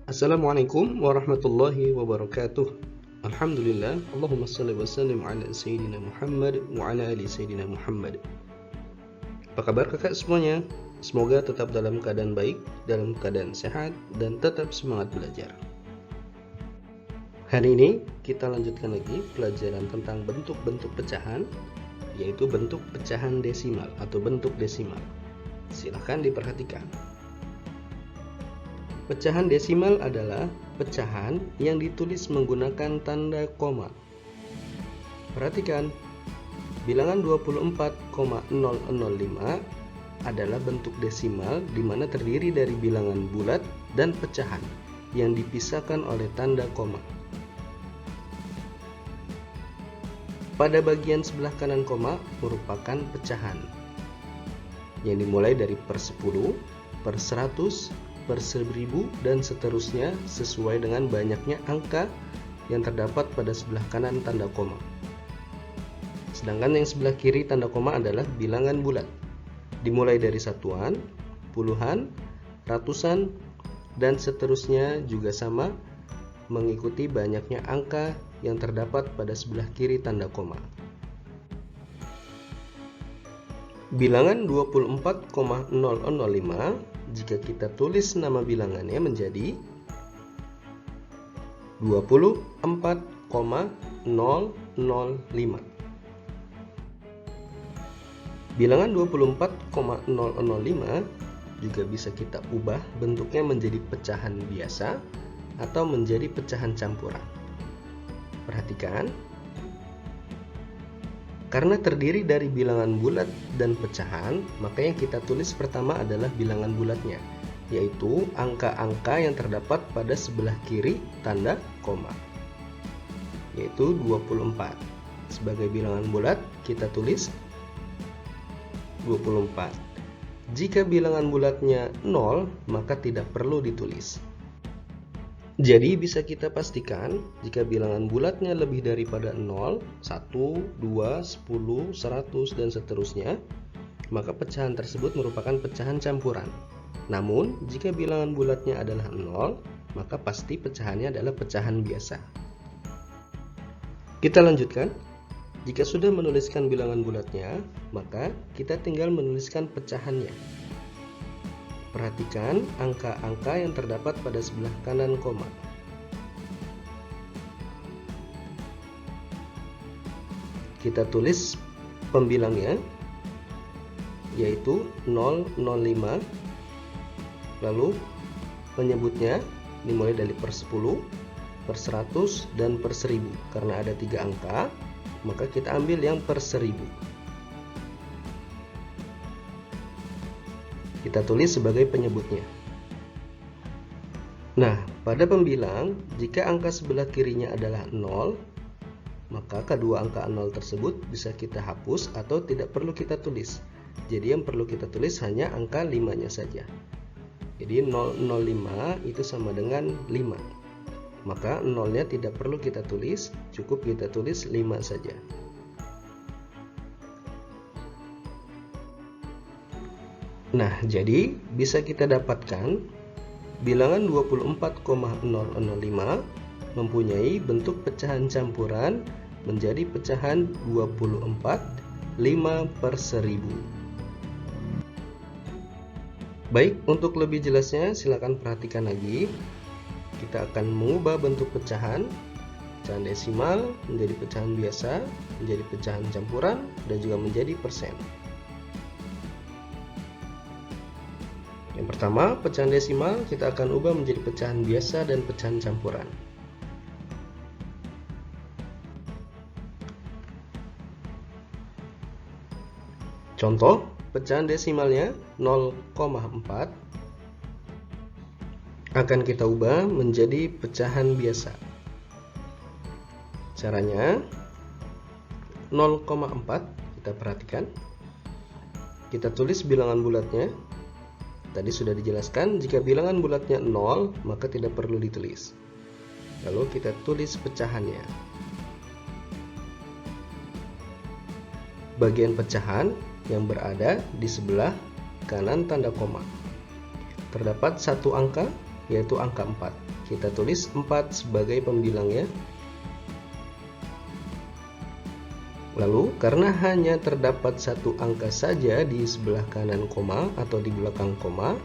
Assalamualaikum warahmatullahi wabarakatuh. Alhamdulillah, Allahumma salli wa sallim ala Sayyidina Muhammad wa ala ali Sayyidina Muhammad. Apa kabar kakak semuanya? Semoga tetap dalam keadaan baik, dalam keadaan sehat, dan tetap semangat belajar. Hari ini kita lanjutkan lagi pelajaran tentang bentuk-bentuk pecahan, yaitu bentuk pecahan desimal atau bentuk desimal. Silahkan diperhatikan. Pecahan desimal adalah pecahan yang ditulis menggunakan tanda koma. Perhatikan, bilangan 24,005 adalah bentuk desimal di mana terdiri dari bilangan bulat dan pecahan yang dipisahkan oleh tanda koma. Pada bagian sebelah kanan koma merupakan pecahan yang dimulai dari per 10, per 100, per 1000 dan seterusnya sesuai dengan banyaknya angka yang terdapat pada sebelah kanan tanda koma. Sedangkan yang sebelah kiri tanda koma adalah bilangan bulat, dimulai dari satuan, puluhan, ratusan, dan seterusnya juga sama mengikuti banyaknya angka yang terdapat pada sebelah kiri tanda koma. Bilangan 24,005 jika kita tulis nama bilangannya menjadi 24,005. Bilangan 24,005 juga bisa kita ubah bentuknya menjadi pecahan biasa atau menjadi pecahan campuran. Perhatikan, karena terdiri dari bilangan bulat dan pecahan, maka yang kita tulis pertama adalah bilangan bulatnya, yaitu angka-angka yang terdapat pada sebelah kiri tanda koma, yaitu 24. Sebagai bilangan bulat, kita tulis 24. Jika bilangan bulatnya 0, maka tidak perlu ditulis. Jadi bisa kita pastikan jika bilangan bulatnya lebih daripada 0, 1, 2, 10, 100 dan seterusnya, maka pecahan tersebut merupakan pecahan campuran. Namun jika bilangan bulatnya adalah 0, maka pasti pecahannya adalah pecahan biasa. Kita lanjutkan. Jika sudah menuliskan bilangan bulatnya, maka kita tinggal menuliskan pecahannya. Perhatikan angka-angka yang terdapat pada sebelah kanan koma. Kita tulis pembilangnya, yaitu 005. Lalu penyebutnya dimulai dari per 10, per 100, dan per 1000. Karena ada 3 angka, maka kita ambil yang per 1000. Kita tulis sebagai penyebutnya. Nah, pada pembilang, jika angka sebelah kirinya adalah 0, maka kedua angka 0 tersebut bisa kita hapus atau tidak perlu kita tulis. Jadi yang perlu kita tulis hanya angka 5-nya saja. Jadi 005 itu sama dengan 5. Maka 0-nya tidak perlu kita tulis, cukup kita tulis 5 saja. Nah, jadi bisa kita dapatkan bilangan 24,005 mempunyai bentuk pecahan campuran menjadi pecahan 24 5 per 1000. Baik, untuk lebih jelasnya silakan perhatikan lagi. Kita akan mengubah bentuk pecahan desimal menjadi pecahan biasa, menjadi pecahan campuran, dan juga menjadi persen. Yang pertama, pecahan desimal kita akan ubah menjadi pecahan biasa dan pecahan campuran. Contoh, pecahan desimalnya 0,4 akan kita ubah menjadi pecahan biasa. Caranya 0,4 kita perhatikan. Kita tulis bilangan bulatnya. Tadi sudah dijelaskan, jika bilangan bulatnya 0, maka tidak perlu ditulis. Lalu kita tulis pecahannya. Bagian pecahan yang berada di sebelah kanan tanda koma. Terdapat satu angka yaitu angka 4. Kita tulis 4 sebagai pembilang ya. Lalu karena hanya terdapat satu angka saja di sebelah kanan koma atau di belakang koma,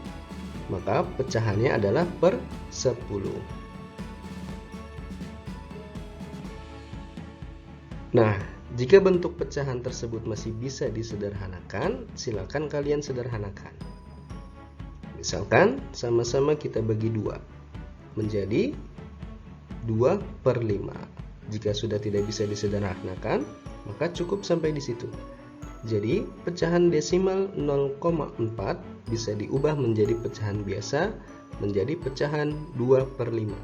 maka pecahannya adalah per 10. Nah, jika bentuk pecahan tersebut masih bisa disederhanakan, silakan kalian sederhanakan. Misalkan sama-sama kita bagi 2 menjadi 2/5. Jika sudah tidak bisa disederhanakan, maka cukup sampai di situ. Jadi, pecahan desimal 0,4 bisa diubah menjadi pecahan biasa menjadi pecahan 2/5.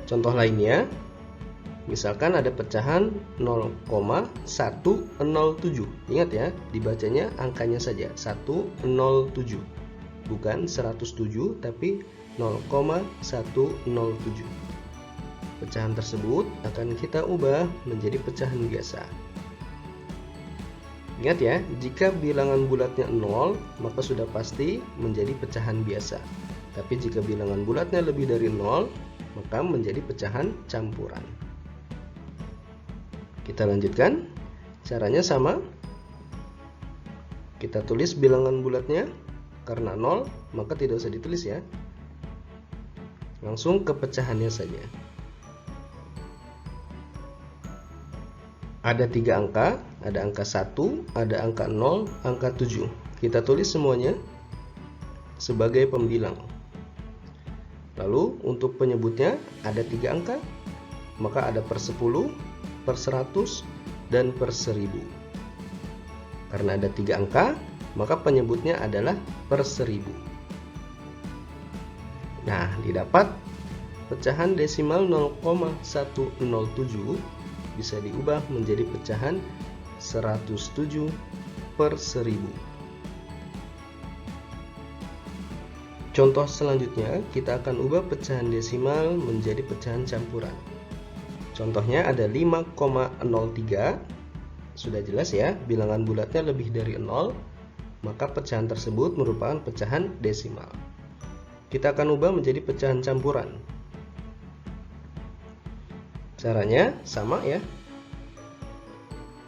Contoh lainnya, misalkan ada pecahan 0,107. Ingat ya, dibacanya angkanya saja 107. Bukan 107 tapi 0,107. Pecahan tersebut akan kita ubah menjadi pecahan biasa. Ingat ya, jika bilangan bulatnya 0, maka sudah pasti menjadi pecahan biasa. Tapi jika bilangan bulatnya lebih dari 0, maka menjadi pecahan campuran. Kita lanjutkan. Caranya sama. Kita tulis bilangan bulatnya. Karena 0, maka tidak usah ditulis ya. Langsung ke pecahannya saja. Ada 3 angka, ada angka 1, ada angka 0, angka 7. Kita tulis semuanya sebagai pembilang. Lalu untuk penyebutnya ada 3 angka, maka ada per 10, per 100, dan per 1000. Karena ada 3 angka, maka penyebutnya adalah per 1000. Nah, didapat pecahan desimal 0,107 bisa diubah menjadi pecahan 107/1000. Contoh selanjutnya, kita akan ubah pecahan desimal menjadi pecahan campuran. Contohnya ada 5,03. Sudah jelas ya, bilangan bulatnya lebih dari 0, maka pecahan tersebut merupakan pecahan desimal. Kita akan ubah menjadi pecahan campuran. Caranya sama ya.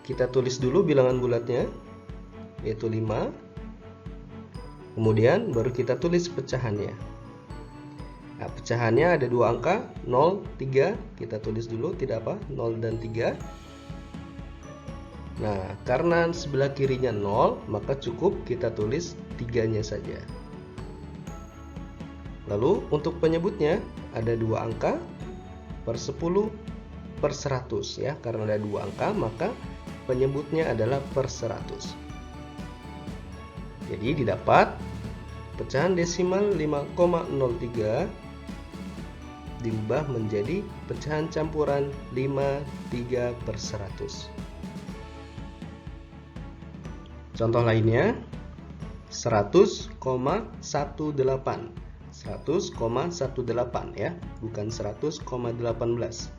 Kita tulis dulu bilangan bulatnya, yaitu 5. Kemudian baru kita tulis pecahannya. Nah, pecahannya ada 2 angka, 0, 3. Kita tulis dulu, tidak apa, 0 dan 3. Nah, karena sebelah kirinya 0, maka cukup kita tulis 3-nya saja. Lalu untuk penyebutnya ada 2 angka, per 10, per 100 ya. Karena ada 2 angka, maka penyebutnya adalah per 100. Jadi didapat pecahan desimal 5,03 diubah menjadi pecahan campuran 53/100. Contoh lainnya 100,18. 100,18 ya, bukan 100,18.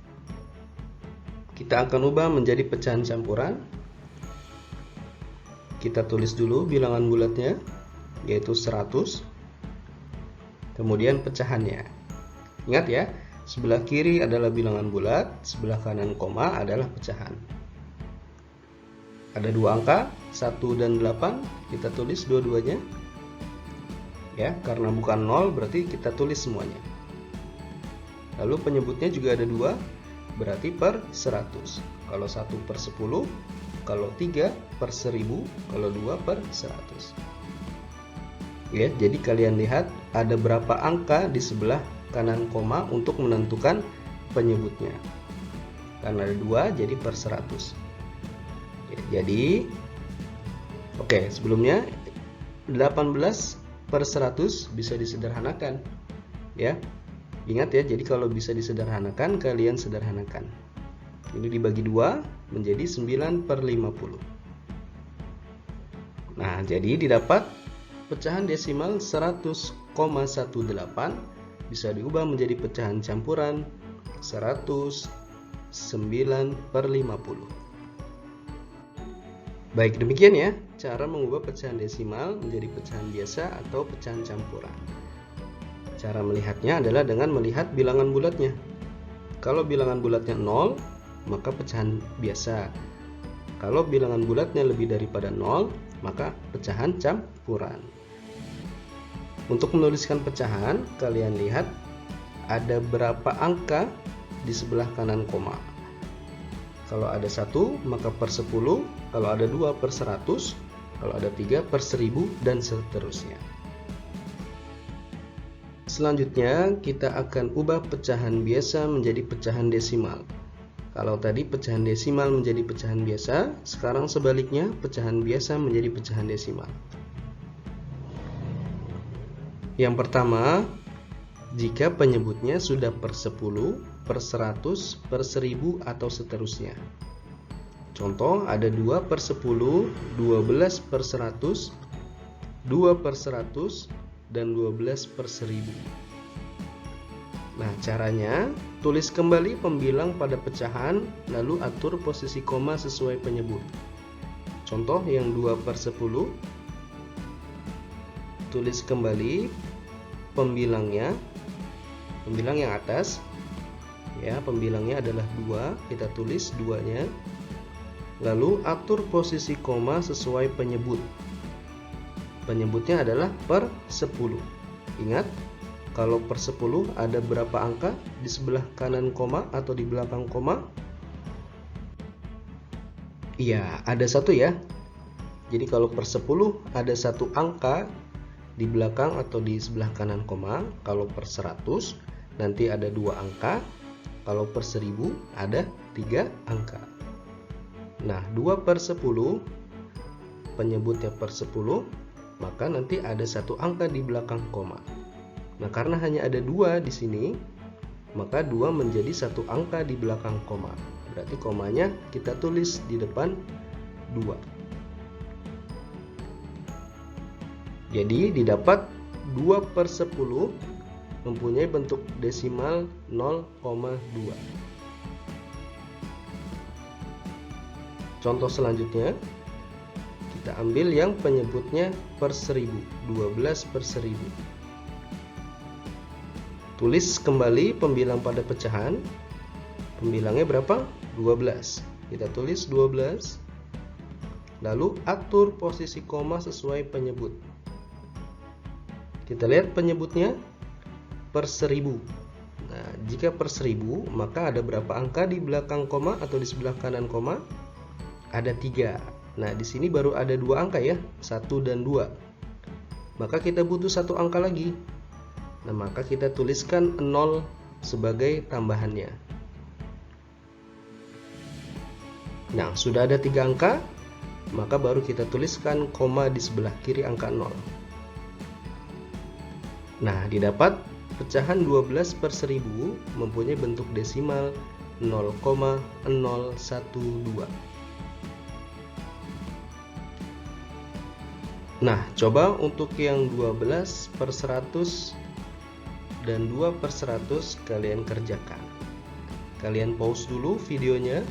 Kita akan ubah menjadi pecahan campuran. Kita tulis dulu bilangan bulatnya, yaitu 100. Kemudian pecahannya. Ingat ya, sebelah kiri adalah bilangan bulat, sebelah kanan koma adalah pecahan. Ada 2 angka, 1 dan 8. Kita tulis dua-duanya. Ya, karena bukan 0 berarti kita tulis semuanya. Lalu penyebutnya juga ada 2, berarti per 100. Kalau 1 per 10, kalau 3 per 1000, kalau 2 per 100. Ya, jadi kalian lihat ada berapa angka di sebelah kanan koma untuk menentukan penyebutnya. Karena ada 2, jadi per 100. Ya, jadi oke, sebelumnya 18 per 100 bisa disederhanakan ya. Ingat ya, jadi kalau bisa disederhanakan, kalian sederhanakan. Ini dibagi 2 menjadi 9/50. Nah, jadi didapat pecahan desimal 100,18 bisa diubah menjadi pecahan campuran 109/50. Baik, demikian ya cara mengubah pecahan desimal menjadi pecahan biasa atau pecahan campuran. Cara melihatnya adalah dengan melihat bilangan bulatnya. Kalau bilangan bulatnya 0, maka pecahan biasa. Kalau bilangan bulatnya lebih daripada 0, maka pecahan campuran. Untuk menuliskan pecahan, kalian lihat ada berapa angka di sebelah kanan koma. Kalau ada 1, maka per 10, kalau ada 2 per 100, kalau ada 3 per 1000, dan seterusnya. Selanjutnya, kita akan ubah pecahan biasa menjadi pecahan desimal. Kalau tadi pecahan desimal menjadi pecahan biasa, sekarang sebaliknya pecahan biasa menjadi pecahan desimal. Yang pertama, jika penyebutnya sudah per 10, per 100, per 1000, atau seterusnya. Contoh, ada 2 per 10, 12 per 100, 2 per 100, dan 12 per 1000. Nah, caranya, tulis kembali pembilang pada pecahan, lalu atur posisi koma sesuai penyebut. Contoh yang 2 per 10, tulis kembali pembilangnya, pembilang yang atas. Ya, pembilangnya adalah 2, kita tulis 2-nya. Lalu atur posisi koma sesuai penyebut. Penyebutnya adalah per 10. Ingat, kalau per 10 ada berapa angka di sebelah kanan koma atau di belakang koma? Iya, ada 1 ya. Jadi kalau per 10 ada 1 angka di belakang atau di sebelah kanan koma. Kalau per 100 nanti ada 2 angka. Kalau per 1000 ada 3 angka. Nah, 2 per 10 penyebutnya per 10, maka nanti ada 1 angka di belakang koma. Nah, karena hanya ada 2 di sini, maka 2 menjadi 1 angka di belakang koma. Berarti komanya kita tulis di depan 2. Jadi didapat 2 per 10 mempunyai bentuk desimal 0,2. Contoh selanjutnya, kita ambil yang penyebutnya per 1000, 12 per 1000. Tulis kembali pembilang pada pecahan. Pembilangnya berapa? 12. Kita tulis 12. Lalu atur posisi koma sesuai penyebut. Kita lihat penyebutnya per 1000. Nah, jika per 1000, maka ada berapa angka di belakang koma atau di sebelah kanan koma? Ada 3. Nah, di sini baru ada 2 angka ya, 1 dan 2. Maka kita butuh 1 angka lagi. Nah, maka kita tuliskan 0 sebagai tambahannya. Nah, sudah ada 3 angka, maka baru kita tuliskan koma di sebelah kiri angka 0. Nah, didapat pecahan 12 per 1000 mempunyai bentuk desimal 0,012. Nah, coba untuk yang 12 per 100 dan 2 per 100 kalian kerjakan. Kalian pause dulu videonya,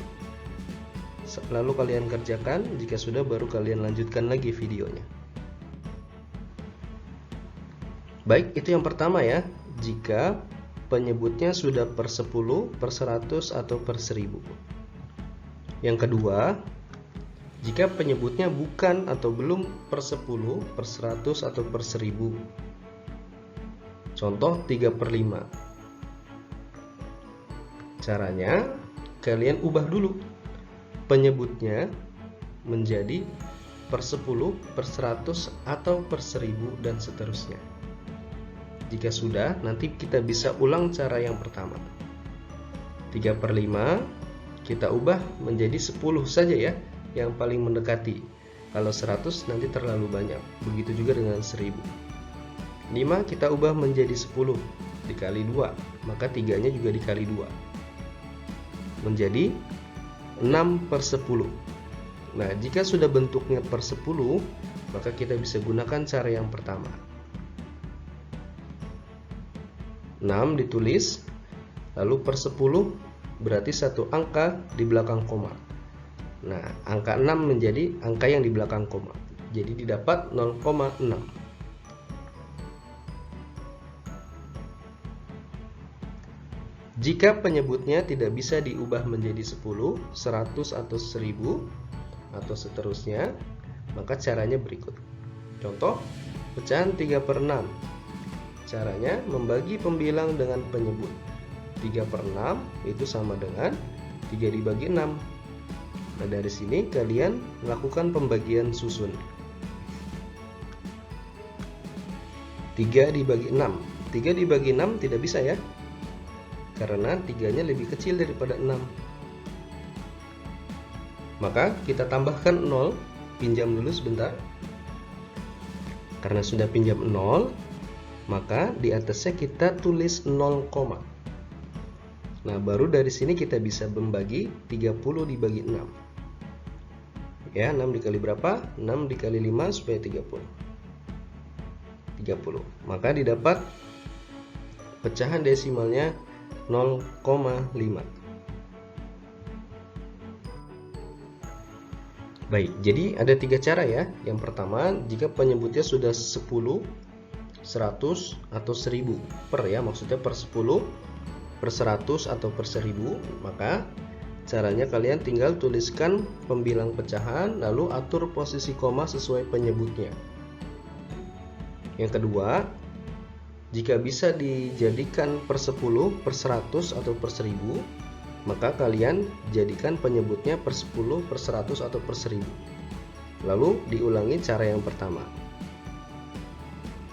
lalu kalian kerjakan. Jika sudah, baru kalian lanjutkan lagi videonya. Baik, itu yang pertama ya. Jika penyebutnya sudah per 10, per 100, atau per 1000. Yang kedua, jika penyebutnya bukan atau belum per 10, per 100, atau per 1000. Contoh 3 per 5. Caranya, kalian ubah dulu penyebutnya menjadi per 10, per 100, atau per 1000, dan seterusnya. Jika sudah, nanti kita bisa ulang cara yang pertama. 3 per 5 kita ubah menjadi 10 saja ya, yang paling mendekati. Kalau 100 nanti terlalu banyak. Begitu juga dengan 1000. 5 kita ubah menjadi 10 dikali 2, maka 3-nya juga dikali 2. Menjadi 6 per 10. Nah, jika sudah bentuknya per 10, maka kita bisa gunakan cara yang pertama. 6 ditulis, lalu per 10 berarti 1 angka di belakang koma. Nah, angka 6 menjadi angka yang di belakang koma. Jadi didapat 0,6. Jika penyebutnya tidak bisa diubah menjadi 10, 100 atau 1000 atau seterusnya, maka caranya berikut. Contoh, pecahan 3/6. Caranya membagi pembilang dengan penyebut. 3/6 itu sama dengan 3 dibagi 6. Nah, dari sini kalian melakukan pembagian susun. 3 dibagi 6. 3 dibagi 6 tidak bisa ya, karena 3-nya lebih kecil daripada 6. Maka kita tambahkan 0, pinjam dulu sebentar. Karena sudah pinjam 0, maka di atasnya kita tulis 0, nah baru dari sini kita bisa membagi 30 dibagi 6. Ya, 6 dikali berapa? 6 dikali 5 supaya 30. 30. Maka didapat pecahan desimalnya 0,5. Baik, jadi ada 3 cara ya. Yang pertama, jika penyebutnya sudah 10, 100 atau 1000 per ya, maksudnya per 10, per 100 atau per 1000, maka caranya kalian tinggal tuliskan pembilang pecahan lalu atur posisi koma sesuai penyebutnya. Yang kedua, jika bisa dijadikan per 10, per 100 atau per 1000, maka kalian jadikan penyebutnya per 10, per 100 atau per 1000. Lalu diulangi cara yang pertama.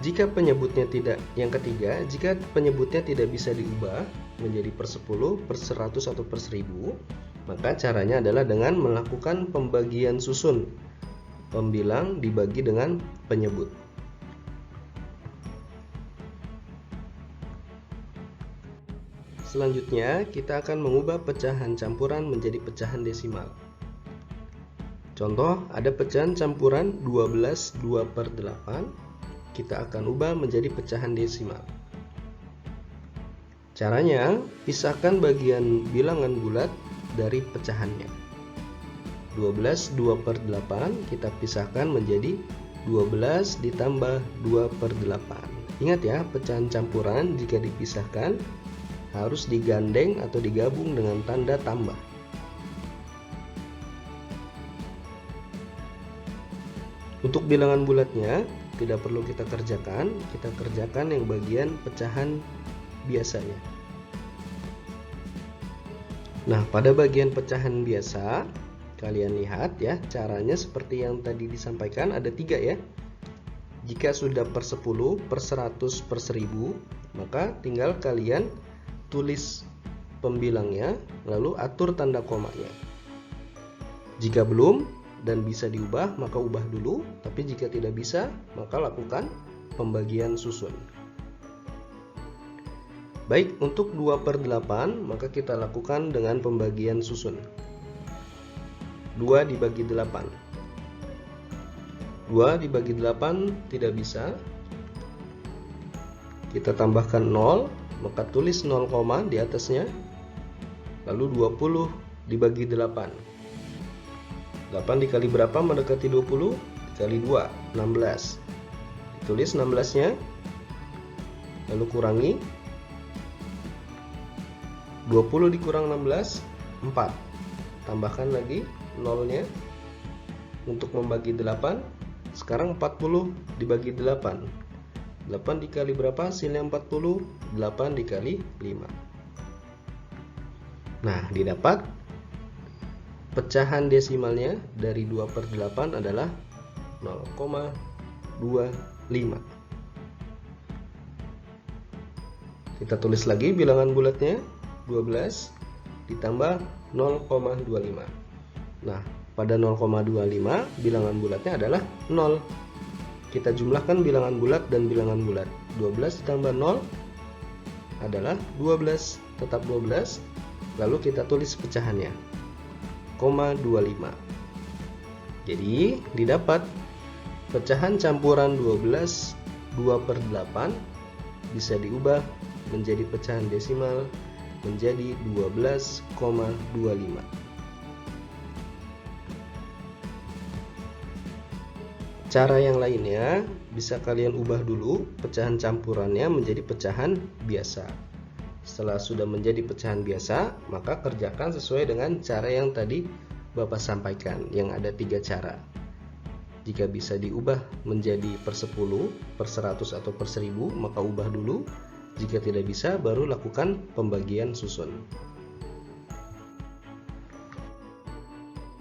Jika penyebutnya tidak, yang ketiga, jika penyebutnya tidak bisa diubah menjadi per 10, per 100 atau per 1000, maka caranya adalah dengan melakukan pembagian susun. Pembilang dibagi dengan penyebut. Selanjutnya, kita akan mengubah pecahan campuran menjadi pecahan desimal. Contoh, ada pecahan campuran 12 2/8. Kita akan ubah menjadi pecahan desimal. Caranya, pisahkan bagian bilangan bulat dari pecahannya. 12 2/8 kita pisahkan menjadi 12 ditambah 2/8. Ingat ya, pecahan campuran jika dipisahkan harus digandeng atau digabung dengan tanda tambah. Untuk bilangan bulatnya tidak perlu kita kerjakan yang bagian pecahan biasanya. Nah, pada bagian pecahan biasa kalian lihat ya, caranya seperti yang tadi disampaikan, ada 3 ya. Jika sudah per 10, per 100, per 1000, maka tinggal kalian tulis pembilangnya lalu atur tanda komanya. Jika belum dan bisa diubah, maka ubah dulu, tapi jika tidak bisa, maka lakukan pembagian susun. Baik, untuk 2/8 maka kita lakukan dengan pembagian susun. 2 dibagi 8. 2 dibagi 8 tidak bisa. Kita tambahkan 0, maka tulis 0, di atasnya. Lalu 20 dibagi 8. 8 dikali berapa mendekati 20? Dikali 2, 16. Ditulis 16-nya. Lalu kurangi. 20 dikurang 16, 4. Tambahkan lagi 0-nya untuk membagi 8. Sekarang 40 dibagi 8. 8 dikali berapa hasilnya 40? 8 dikali 5. Nah, didapat pecahan desimalnya dari 2/8 adalah 0,25. Kita tulis lagi bilangan bulatnya, 12 ditambah 0,25. Nah, pada 0,25 bilangan bulatnya adalah 0. Kita jumlahkan bilangan bulat dan bilangan bulat. 12 ditambah 0 adalah 12, tetap 12. Lalu kita tulis pecahannya, 0,25. Jadi didapat pecahan campuran 12 2/8 bisa diubah menjadi pecahan desimal menjadi 12,25. Cara yang lainnya bisa kalian ubah dulu pecahan campurannya menjadi pecahan biasa. Setelah sudah menjadi pecahan biasa, maka kerjakan sesuai dengan cara yang tadi Bapak sampaikan, yang ada 3 cara. Jika bisa diubah menjadi per 10, per 100 atau per 1000, maka ubah dulu. Jika tidak bisa, baru lakukan pembagian susun.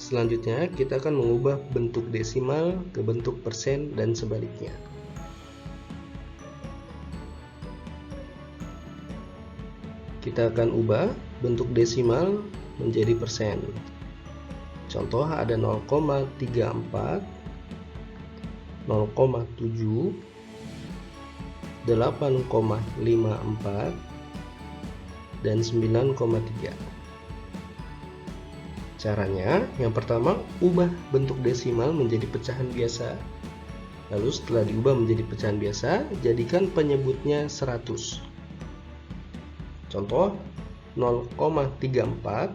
Selanjutnya, kita akan mengubah bentuk desimal ke bentuk persen dan sebaliknya. Kita akan ubah bentuk desimal menjadi persen. Contoh ada 0,34, 0,7, 8,54, dan 9,3. Caranya, yang pertama, ubah bentuk desimal menjadi pecahan biasa. Lalu setelah diubah menjadi pecahan biasa, jadikan penyebutnya 100. Contoh 0,34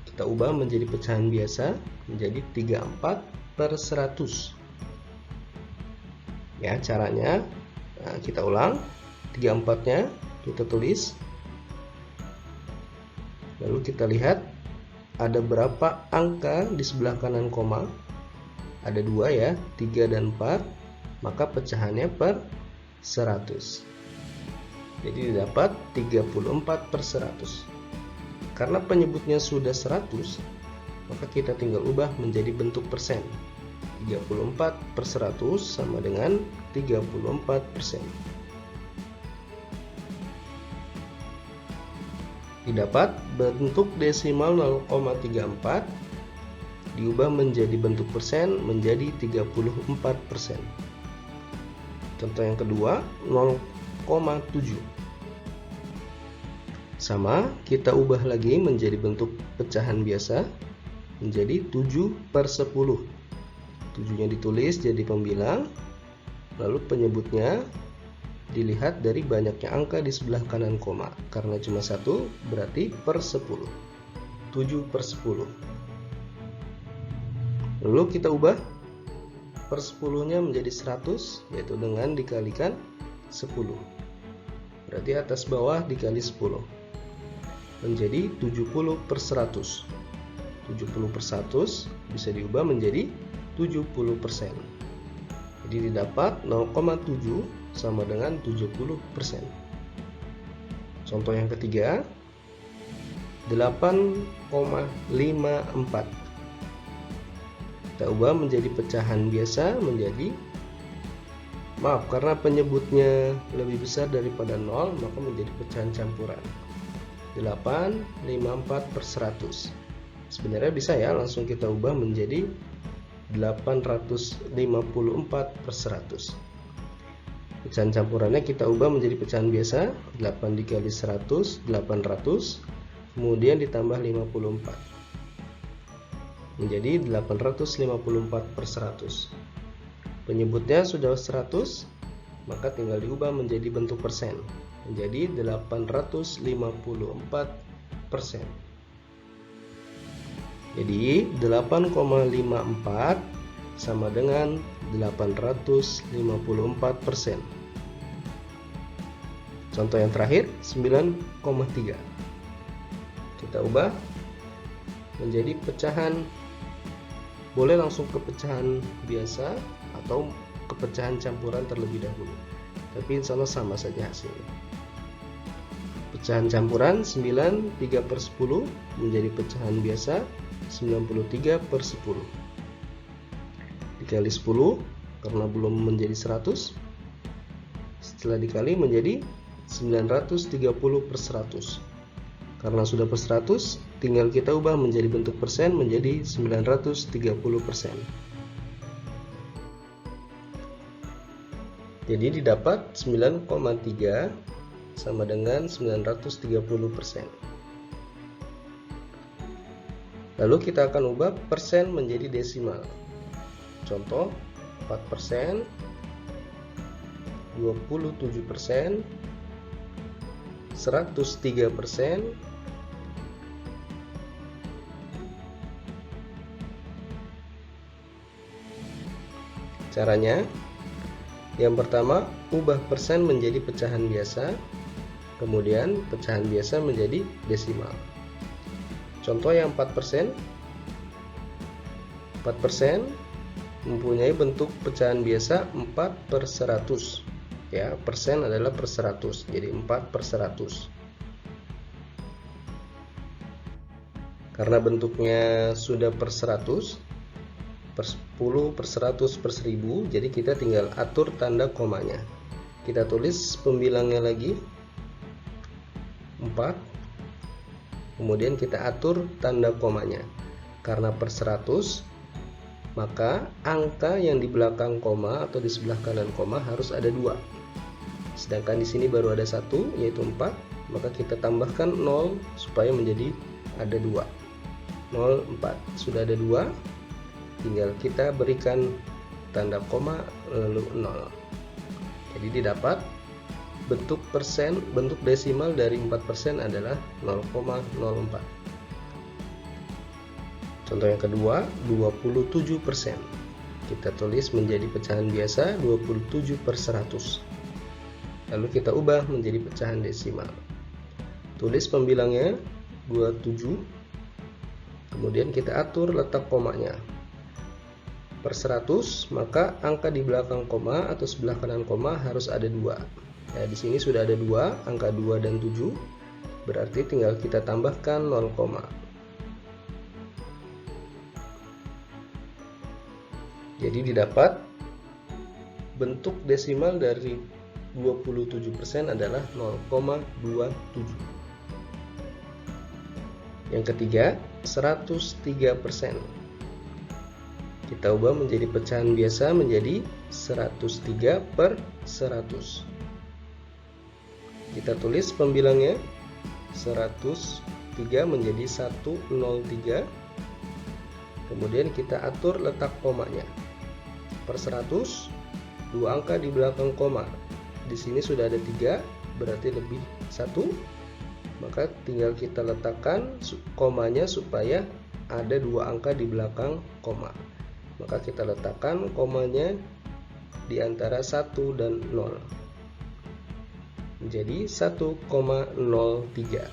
kita ubah menjadi pecahan biasa menjadi 34 per 100. Ya, caranya kita ulang. 34-nya kita tulis. Lalu kita lihat ada berapa angka di sebelah kanan koma. Ada 2 ya, 3 dan 4. Maka pecahannya per 100. Jadi didapat 34 per 100. Karena penyebutnya sudah 100, maka kita tinggal ubah menjadi bentuk persen. 34 per 100 sama dengan 34%. Didapat bentuk desimal 0,34 diubah menjadi bentuk persen menjadi 34%. Contoh yang kedua 0,7. Sama, kita ubah lagi menjadi bentuk pecahan biasa menjadi 7 per 10. 7-nya ditulis jadi pembilang, lalu penyebutnya dilihat dari banyaknya angka di sebelah kanan koma. Karena cuma 1 berarti per 10. 7 per 10. Lalu kita ubah per 10-nya menjadi 100, yaitu dengan dikalikan 10. Berarti atas bawah dikali 10 menjadi 70 per 100. 70 per 100 bisa diubah menjadi 70%. Jadi didapat 0,7 sama dengan 70%. Contoh yang ketiga 8,54. Kita ubah menjadi pecahan biasa menjadi, karena penyebutnya lebih besar daripada 0, maka menjadi pecahan campuran. 854 per 100. Sebenarnya bisa ya langsung kita ubah menjadi 854 per 100. Pecahan campurannya kita ubah menjadi pecahan biasa. 8 dikali 100, 800. Kemudian ditambah 54 menjadi 854 per 100. Penyebutnya sudah 100, maka tinggal diubah menjadi bentuk persen menjadi 854%. Jadi 8,54 sama dengan 854%. Contoh yang terakhir 9,3. Kita ubah menjadi pecahan, boleh langsung ke pecahan biasa atau ke pecahan campuran terlebih dahulu, tapi insya Allah sama saja hasilnya. Pecahan campuran 9 3 per 10 menjadi pecahan biasa 93 per 10. Dikali 10 karena belum menjadi 100, setelah dikali menjadi 930 per 100. Karena sudah per 100, tinggal kita ubah menjadi bentuk persen menjadi 930%. Jadi didapat 9,3 sama dengan 930%. Lalu kita akan ubah persen menjadi desimal. Contoh 4%, 27%, 103%, 5%, Caranya, yang pertama, ubah persen menjadi pecahan biasa, kemudian pecahan biasa menjadi desimal. Contoh yang 4%. 4% mempunyai bentuk pecahan biasa 4/100. Ya, persen adalah per 100, jadi 4/100. Karena bentuknya sudah per 100, per 10, per 100, per 1000, jadi kita tinggal atur tanda komanya. Kita tulis pembilangnya lagi 4, kemudian kita atur tanda komanya. Karena per 100, maka angka yang di belakang koma atau di sebelah kanan koma harus ada 2. Sedangkan di sini baru ada 1, yaitu 4, maka kita tambahkan 0 supaya menjadi ada 2. 0, 4. Sudah ada 2, tinggal kita berikan tanda koma lalu 0. Jadi didapat bentuk persen, bentuk desimal dari 4% adalah 0,04. Contoh yang kedua, 27%. Kita tulis menjadi pecahan biasa 27/100. Lalu kita ubah menjadi pecahan desimal. Tulis pembilangnya 27, kemudian kita atur letak komanya. Per 100, maka angka di belakang koma atau sebelah kanan koma harus ada 2. Ya, di sini sudah ada 2, angka 2 dan 7, berarti tinggal kita tambahkan 0, jadi didapat bentuk desimal dari 27% adalah 0,27. Yang ketiga, 103%. Kita ubah menjadi pecahan biasa menjadi 103/100. Kita tulis pembilangnya 103 menjadi 103. Kemudian kita atur letak komanya. Per 100, 2 angka di belakang koma. Di sini sudah ada 3, berarti lebih 1. Maka tinggal kita letakkan komanya supaya ada 2 angka di belakang koma. Maka kita letakkan komanya di antara 1 dan 0. Menjadi 1,03.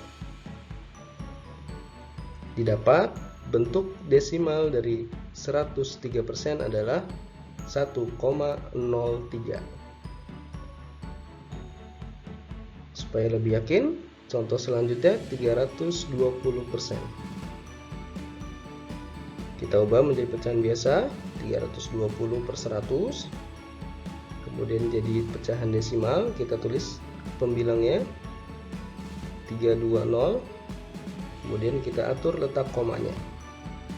Didapat bentuk desimal dari 103% adalah 1,03. Supaya lebih yakin, contoh selanjutnya 320%. Kita ubah menjadi pecahan biasa 320/100. Kemudian jadi pecahan desimal, kita tulis pembilangnya 320. Kemudian kita atur letak komanya.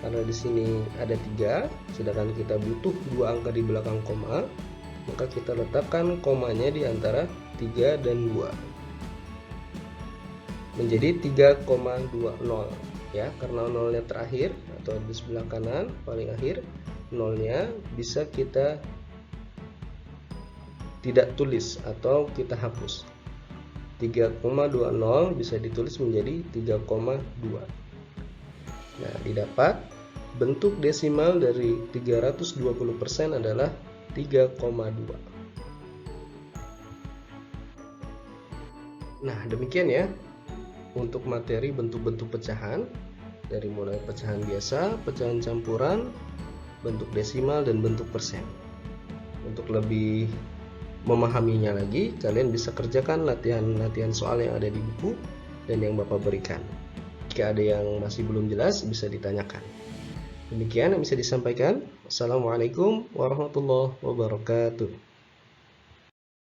Karena di sini ada 3, sedangkan kita butuh 2 angka di belakang koma, maka kita letakkan komanya di antara 3 dan 2. Menjadi 3,20. Ya, karena nolnya terakhir atau di sebelah kanan paling akhir, nolnya bisa kita tidak tulis atau kita hapus. 3,20 bisa ditulis menjadi 3,2. Nah, didapat bentuk desimal dari 320% adalah 3,2. Nah, demikian ya untuk materi bentuk-bentuk pecahan, dari mulai pecahan biasa, pecahan campuran, bentuk desimal, dan bentuk persen. Untuk lebih memahaminya lagi, kalian bisa kerjakan latihan-latihan soal yang ada di buku dan yang Bapak berikan. Jika ada yang masih belum jelas, bisa ditanyakan. Demikian yang bisa disampaikan. Assalamualaikum warahmatullahi wabarakatuh.